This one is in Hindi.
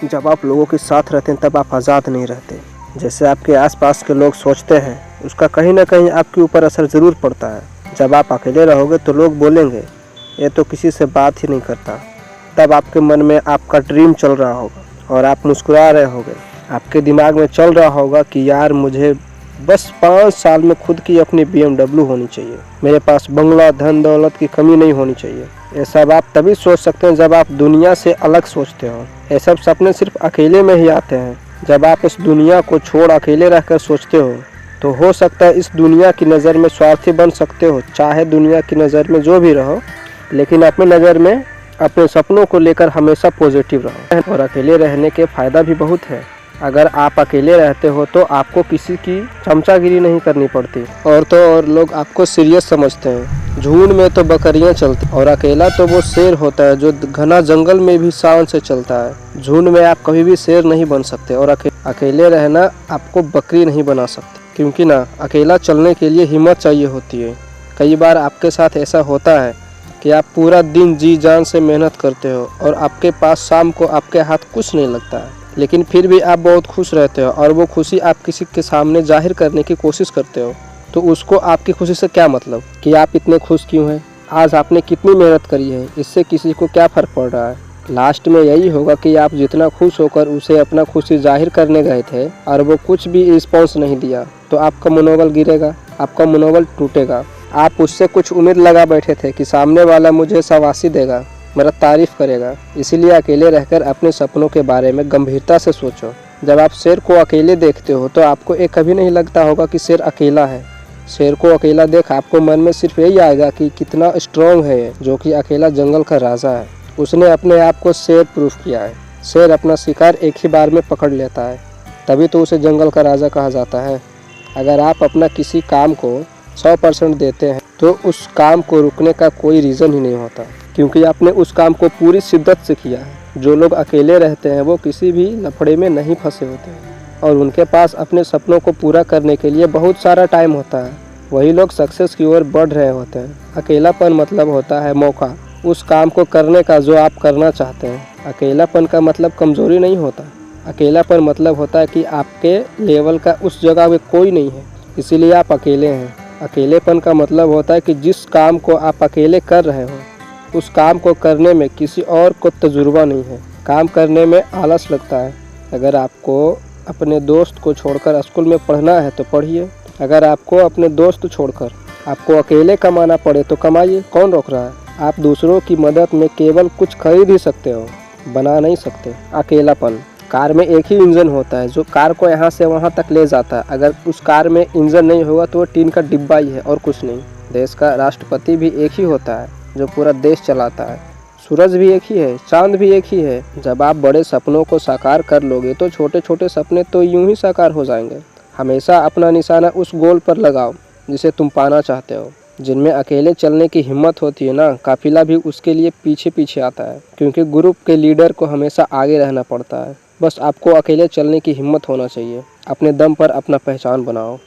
जब आप लोगों के साथ रहते हैं तब आप आज़ाद नहीं रहते। जैसे आपके आसपास के लोग सोचते हैं उसका कहीं ना कहीं आपके ऊपर असर ज़रूर पड़ता है। जब आप अकेले रहोगे तो लोग बोलेंगे ये तो किसी से बात ही नहीं करता। तब आपके मन में आपका ड्रीम चल रहा होगा और आप मुस्कुरा रहे होगे। आपके दिमाग में चल रहा होगा कि यार मुझे बस 5 साल में खुद की अपनी BMW होनी चाहिए, मेरे पास बंगला धन दौलत की कमी नहीं होनी चाहिए। ये सब आप तभी सोच सकते हैं जब आप दुनिया से अलग सोचते हो। ये सब सपने सिर्फ अकेले में ही आते हैं। जब आप इस दुनिया को छोड़ अकेले रहकर सोचते हो तो हो सकता है इस दुनिया की नज़र में स्वार्थी बन सकते हो। चाहे दुनिया की नज़र में जो भी रहो, लेकिन अपनी नज़र में अपने सपनों को लेकर हमेशा पॉजिटिव रहो। और अकेले रहने के फ़ायदा भी बहुत है। अगर आप अकेले रहते हो तो आपको किसी की चमचागिरी नहीं करनी पड़ती। और तो और लोग आपको सीरियस समझते हैं। झुंड में तो बकरियां चलती और अकेला तो वो शेर होता है जो घना जंगल में भी शान से चलता है। झुंड में आप कभी भी शेर नहीं बन सकते और अकेले रहना आपको बकरी नहीं बना सकते, क्योंकि ना अकेला चलने के लिए हिम्मत चाहिए होती है। कई बार आपके साथ ऐसा होता है कि आप पूरा दिन जी जान से मेहनत करते हो और आपके पास शाम को आपके हाथ कुछ नहीं लगता है, लेकिन फिर भी आप बहुत खुश रहते हो और वो खुशी आप किसी के सामने जाहिर करने की कोशिश करते हो। तो उसको आपकी खुशी से क्या मतलब कि आप इतने खुश क्यों हैं, आज आपने कितनी मेहनत करी है, इससे किसी को क्या फ़र्क पड़ रहा है। लास्ट में यही होगा कि आप जितना खुश होकर उसे अपना खुशी जाहिर करने गए थे और वो कुछ भी रिस्पॉन्स नहीं दिया तो आपका मनोबल गिरेगा, आपका मनोबल टूटेगा। आप उससे कुछ उम्मीद लगा बैठे थे कि सामने वाला मुझे शाबाशी देगा, मेरा तारीफ़ करेगा। इसीलिए अकेले रहकर अपने सपनों के बारे में गंभीरता से सोचो। जब आप शेर को अकेले देखते हो तो आपको ये कभी नहीं लगता होगा कि शेर अकेला है। शेर को अकेला देख आपको मन में सिर्फ यही आएगा कि कितना स्ट्रॉन्ग है, जो कि अकेला जंगल का राजा है। उसने अपने आप को शेर प्रूफ किया है। शेर अपना शिकार एक ही बार में पकड़ लेता है, तभी तो उसे जंगल का राजा कहा जाता है। अगर आप अपना किसी काम को 100% देते हैं तो उस काम को रुकने का कोई रीज़न ही नहीं होता, क्योंकि आपने उस काम को पूरी शिद्दत से किया है। जो लोग अकेले रहते हैं वो किसी भी लफड़े में नहीं फंसे होते हैं और उनके पास अपने सपनों को पूरा करने के लिए बहुत सारा टाइम होता है। वही लोग सक्सेस की ओर बढ़ रहे होते हैं। अकेलापन मतलब होता है मौका उस काम को करने का जो आप करना चाहते हैं। अकेलापन का मतलब कमज़ोरी नहीं होता। अकेलापन मतलब होता है कि आपके लेवल का उस जगह में कोई नहीं है, इसीलिए आप अकेले हैं। अकेलेपन का मतलब होता है कि जिस काम को आप अकेले कर रहे हो उस काम को करने में किसी और को तजुर्बा नहीं है। काम करने में आलस लगता है। अगर आपको अपने दोस्त को छोड़कर स्कूल में पढ़ना है तो पढ़िए। अगर आपको अपने दोस्त छोड़कर आपको अकेले कमाना पड़े तो कमाइए, कौन रोक रहा है। आप दूसरों की मदद में केवल कुछ खरीद ही सकते हो, बना नहीं सकते। अकेलापन। कार में एक ही इंजन होता है जो कार को यहाँ से वहाँ तक ले जाता है। अगर उस कार में इंजन नहीं होगा तो वो टीन का डिब्बा ही है और कुछ नहीं। देश का राष्ट्रपति भी एक ही होता है जो पूरा देश चलाता है। सूरज भी एक ही है, चांद भी एक ही है। जब आप बड़े सपनों को साकार कर लोगे तो छोटे छोटे सपने तो यूं ही साकार हो जाएंगे। हमेशा अपना निशाना उस गोल पर लगाओ जिसे तुम पाना चाहते हो। जिनमें अकेले चलने की हिम्मत होती है ना, काफिला भी उसके लिए पीछे पीछे आता है, क्योंकि ग्रुप के लीडर को हमेशा आगे रहना पड़ता है। बस आपको अकेले चलने की हिम्मत होना चाहिए। अपने दम पर अपना पहचान बनाओ।